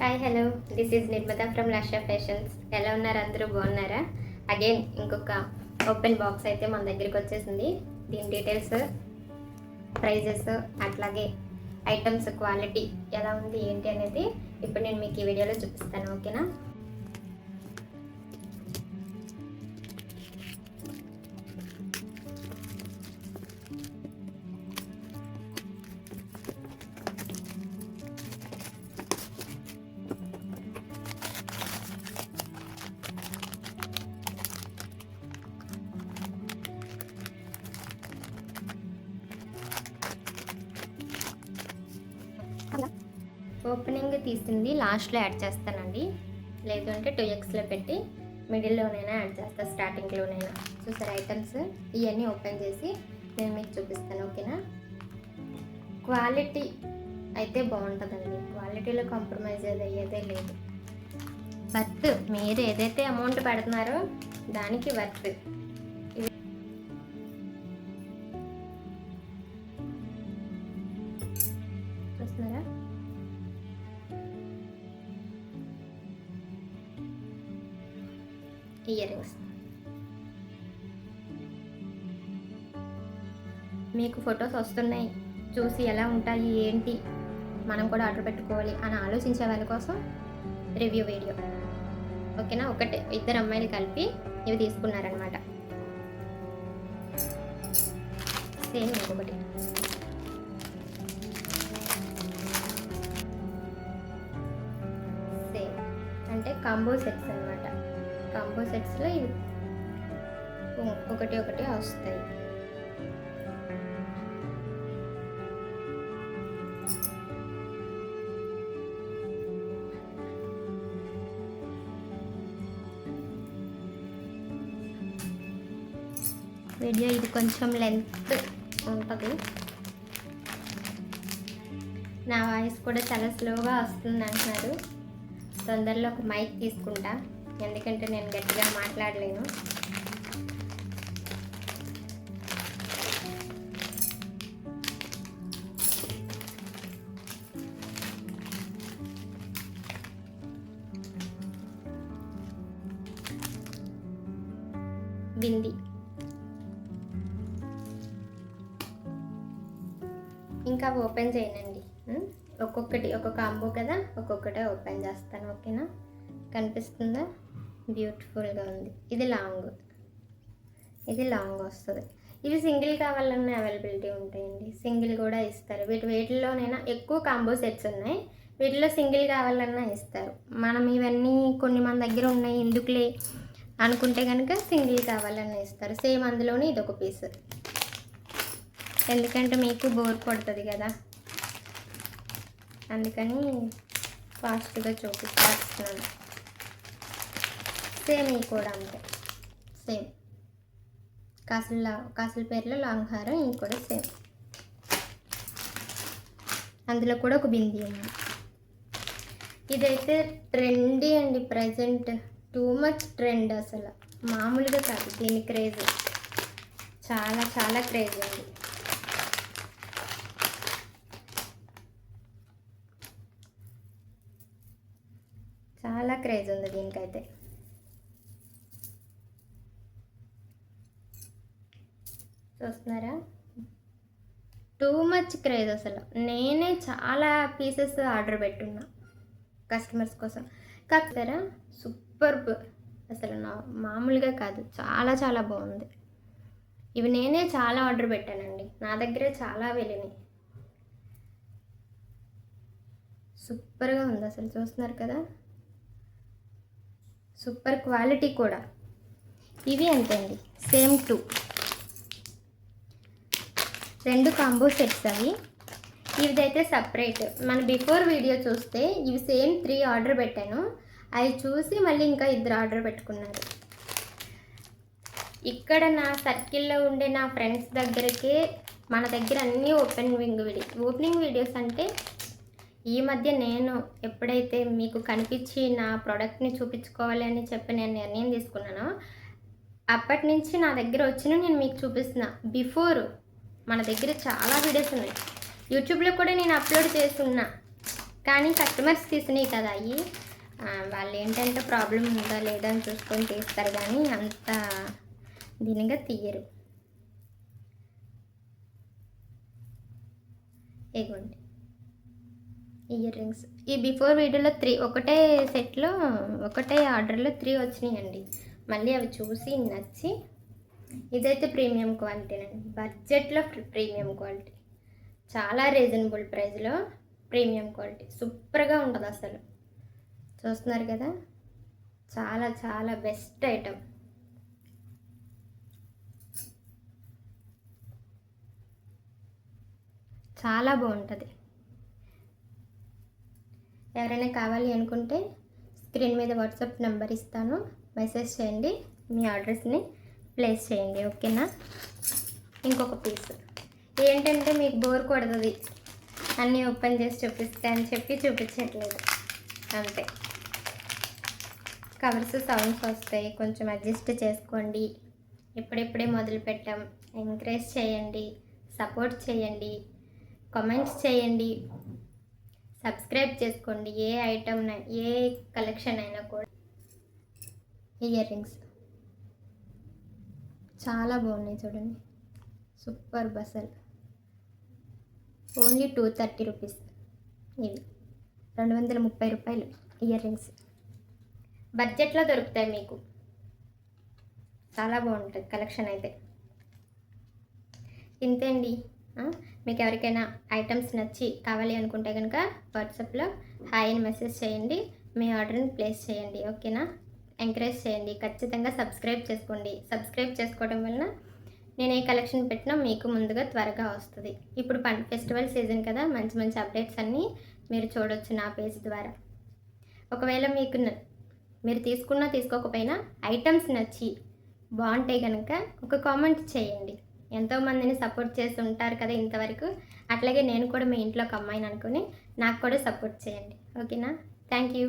Hi hello, this is Nirmata from Lasha fashions. ఎలా ఉన్నారు? అందరూ బాగున్నారా? అగైన్ ఇంకొక ఓపెన్ బాక్స్ అయితే మన దగ్గరికి వచ్చేసింది. దీని డీటెయిల్స్, ప్రైజెస్, అట్లాగే ఐటమ్స్ క్వాలిటీ ఎలా ఉంది ఏంటి అనేది ఇప్పుడు నేను మీకు ఈ వీడియోలో చూపిస్తాను. ఓకేనా? ఓపెనింగ్ తీసింది లాస్ట్లో యాడ్ చేస్తానండి, లేదు అంటే 2xలో పెట్టి మిడిల్లోనైనా యాడ్ చేస్తాను, స్టార్టింగ్లోనైనా. చూసారు ఐటమ్స్ ఇవన్నీ ఓపెన్ చేసి నేను మీకు చూపిస్తాను. ఓకేనా? క్వాలిటీ అయితే బాగుంటుందండి, క్వాలిటీలో కాంప్రమైజ్ అయ్యేదే లేదు. వర్త్, మీరు ఏదైతే అమౌంట్ పెడుతున్నారో దానికి వర్త్. చూస్తున్నారా? ఇయర్ రింగ్స్ మీకు ఫొటోస్ వస్తున్నాయి, చూసి ఎలా ఉంటాయి ఏంటి, మనం కూడా ఆర్డర్ పెట్టుకోవాలి అని ఆలోచించే వాళ్ళ కోసం రివ్యూ వీడియో. ఓకేనా? ఇద్దరు అమ్మాయిలు కలిపి ఇవి తీసుకున్నారనమాట. సేమ్ ఇంకొకటి సేమ్, అంటే కాంబో సెట్స్ అనమాట. కాంబో సెట్స్లో ఇవి ఒకటి వస్తాయి. వీడియో ఇది కొంచెం లెంత్ ఉంటుంది, నా వాయిస్ కూడా చాలా స్లోగా వస్తుంది అంటున్నారు. తొందరలో ఒక మైక్ తీసుకుంటా, ఎందుకంటే నేను గట్టిగా మాట్లాడలేను. బింది ఇంకా ఓపెన్ చేయనండి, ఒక కాంబో కదా, ఒక్కొక్కటే ఓపెన్ చేస్తాను. ఓకేనా? కనిపిస్తుందా? బ్యూటిఫుల్గా ఉంది. ఇది లాంగ్ వస్తుంది. ఇవి సింగిల్ కావాలన్నా అవైలబిలిటీ ఉంటాయండి, సింగిల్ కూడా ఇస్తారు. వీటిలోనైనా ఎక్కువ కాంబో సెట్స్ ఉన్నాయి, వీటిలో సింగిల్ కావాలన్నా ఇస్తారు. మనం ఇవన్నీ కొన్ని మన దగ్గర ఉన్నాయి ఎందుకులే అనుకుంటే కనుక సింగిల్ కావాలన్నా ఇస్తారు. సేమ్ అందులోనే ఇదొక పీస్, ఎందుకంటే మీకు బోర్ కొడుతుంది కదా, అందుకని ఫాస్ట్గా చూపిస్తున్నాను. సేమ్ ఇవి కూడా అంతే, సేమ్ కాసుల పేర్లో లాంగ్ హారం, ఇవి కూడా సేమ్. అందులో కూడా ఒక బిందీ ఉంది. ఇదైతే ట్రెండీ అండి, ప్రజెంట్ టూ మచ్ ట్రెండ్, అసలు మామూలుగా కాదు. దీని క్రేజ్ చాలా చాలా క్రేజ్ ఉంది. చాలా క్రేజ్ ఉంది దీనికైతే. చూస్తున్నారా? టూ మచ్ క్రేజ్ అసలు. నేనే చాలా పీసెస్ ఆర్డర్ పెట్టున్నా కస్టమర్స్ కోసం. కాకపోతే సూపర్బ్, అసలు మామూలుగా కాదు, చాలా చాలా బాగుంది. ఇవి నేనే చాలా ఆర్డర్ పెట్టానండి, నా దగ్గరే చాలా వెళ్ళినాయి. సూపర్గా ఉంది అసలు. చూస్తున్నారు కదా? సూపర్ క్వాలిటీ కూడా. ఇవి అంతే అండి, సేమ్ 2 కాంబో సెట్స్ అవి. ఇదైతే సపరేట్. మన బిఫోర్ వీడియో చూస్తే ఇవి సేమ్ 3 ఆర్డర్ పెట్టాను, అవి చూసి మళ్ళీ ఇంకా 2 ఆర్డర్ పెట్టుకున్నారు. ఇక్కడ నా సర్కిల్లో ఉండే నా ఫ్రెండ్స్ దగ్గరకే మన దగ్గర అన్నీ ఓపెనింగ్ వీడియోస్ అంటే ఈ మధ్య నేను ఎప్పుడైతే మీకు కనిపించి నా ప్రోడక్ట్ని చూపించుకోవాలి అని చెప్పి నేను నిర్ణయం తీసుకున్నానో అప్పటి నుంచి నా దగ్గర వచ్చిన నేను మీకు చూపిస్తున్నా. బిఫోర్ మన దగ్గర చాలా వీడియోస్ ఉన్నాయి, యూట్యూబ్లో కూడా నేను అప్లోడ్ చేస్తున్నా. కానీ కస్టమర్స్ తీసినవి కదా అవి, వాళ్ళు ఏంటంటే ప్రాబ్లం ఉందా లేదా అని చూసుకొని తీస్తారు, కానీ అంత దీనిగా తీయరు. ఇగోండి ఇయర్ రింగ్స్. ఈ బిఫోర్ వీడియోలో 3 ఒకటే సెట్లో ఒకటే ఆర్డర్లో 3 వచ్చినాయండి. మళ్ళీ అవి చూసి నచ్చి, ఇదైతే ప్రీమియం క్వాలిటీనండి, బడ్జెట్లో ప్రీమియం క్వాలిటీ, చాలా రీజనబుల్ ప్రైస్లో ప్రీమియం క్వాలిటీ, సూపర్గా ఉంటుంది అసలు. చూస్తున్నారు కదా, చాలా చాలా బెస్ట్ ఐటమ్. చాలా బాగుంటుంది. ఎవరైనా కావాలి అనుకుంటే స్క్రీన్ మీద వాట్సాప్ నెంబర్ ఇస్తాను, మెసేజ్ చేయండి, మీ ఆర్డర్స్ని ప్లేస్ చేయండి, ఓకేనా. ఇంకొక పీస్ ఏంటంటే మీకు బోర్ కొడుతుంది అన్నీ ఓపెన్ చేసి చూపిస్తే అని చెప్పి చూపించట్లేదు అంతే. కవర్స్ సౌండ్స్ వస్తాయి, కొంచెం అడ్జస్ట్ చేసుకోండి. ఇప్పుడిప్పుడే మొదలు పెట్టాం, ఎంకరేజ్ చేయండి, సపోర్ట్ చేయండి, కామెంట్స్ చేయండి, సబ్స్క్రైబ్ చేసుకోండి. ఏ ఐటమ్ ఏ కలెక్షన్ అయినా కూడా. ఇయర్ రింగ్స్ చాలా బాగున్నాయి చూడండి, సూపర్ బసల్. ఓన్లీ 230 రూపీస్, ఇవి 230 రూపాయలు ఇయర్ రింగ్స్. బడ్జెట్లో దొరుకుతాయి మీకు, చాలా బాగుంటుంది కలెక్షన్ అయితే. ఇంతే అండి. మీకు ఎవరికైనా ఐటమ్స్ నచ్చి కావాలి అనుకుంటే కనుక వాట్సాప్లో హాయ్ అని మెసేజ్ చేయండి, మీ ఆర్డర్ని ప్లేస్ చేయండి, ఓకేనా. ఎంకరేజ్ చేయండి, ఖచ్చితంగా సబ్స్క్రైబ్ చేసుకోండి. సబ్స్క్రైబ్ చేసుకోవడం వలన నేను ఏ కలెక్షన్ పెట్టినా మీకు ముందుగా త్వరగా వస్తుంది. ఇప్పుడు ఫెస్టివల్ సీజన్ కదా, మంచి మంచి అప్డేట్స్ అన్నీ మీరు చూడవచ్చు నా పేజ్ ద్వారా. ఒకవేళ మీరు తీసుకున్నా తీసుకోకపోయినా ఐటమ్స్ నచ్చి బాగుంటే కనుక ఒక కామెంట్ చేయండి. ఎంతోమందిని సపోర్ట్ చేసి ఉంటారు కదా ఇంతవరకు, అట్లాగే నేను కూడా మీ ఇంట్లో ఒక అమ్మాయిని అనుకుని నాకు కూడా సపోర్ట్ చేయండి, ఓకేనా. Thank you.